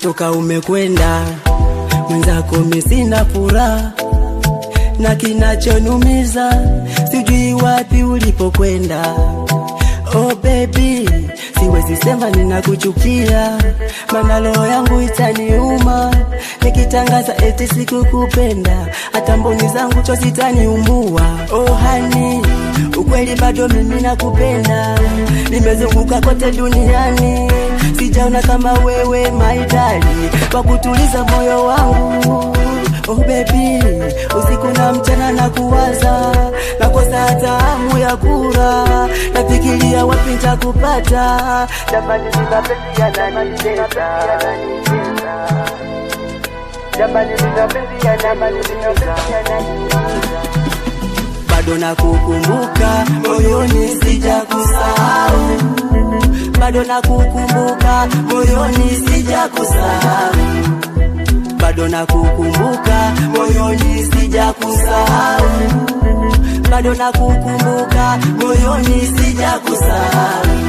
Toka umekwenda mwenzako mimi sina furaha, na kinachonumiza sijui wapi ulipokwenda. Oh baby, siwezi sema ninakuchukia, maana roho yangu itaniuma nikitangaza eti sikukupenda, hata mboni zangu chozi zitaniumbua. Oh honey, ukweli bado mimi nakupenda, nimezunguka kote duniani, sijaona kama wewe my darling, kwa kutuliza moyo wangu. Oh baby, usiku na mchana nakuwaza, nakosa hata hamu ya kula, nafikiria wapi nitakupata. Jamani ni mapenzi yananitesa, jamani ni mapenzi yananitesa. Bado nakukumbuka moyoni sijakusahau, bado nakukumbuka moyoni sijakusahau, bado nakukumbuka moyoni sijakusahau, bado nakukumbuka moyoni sijakusahau.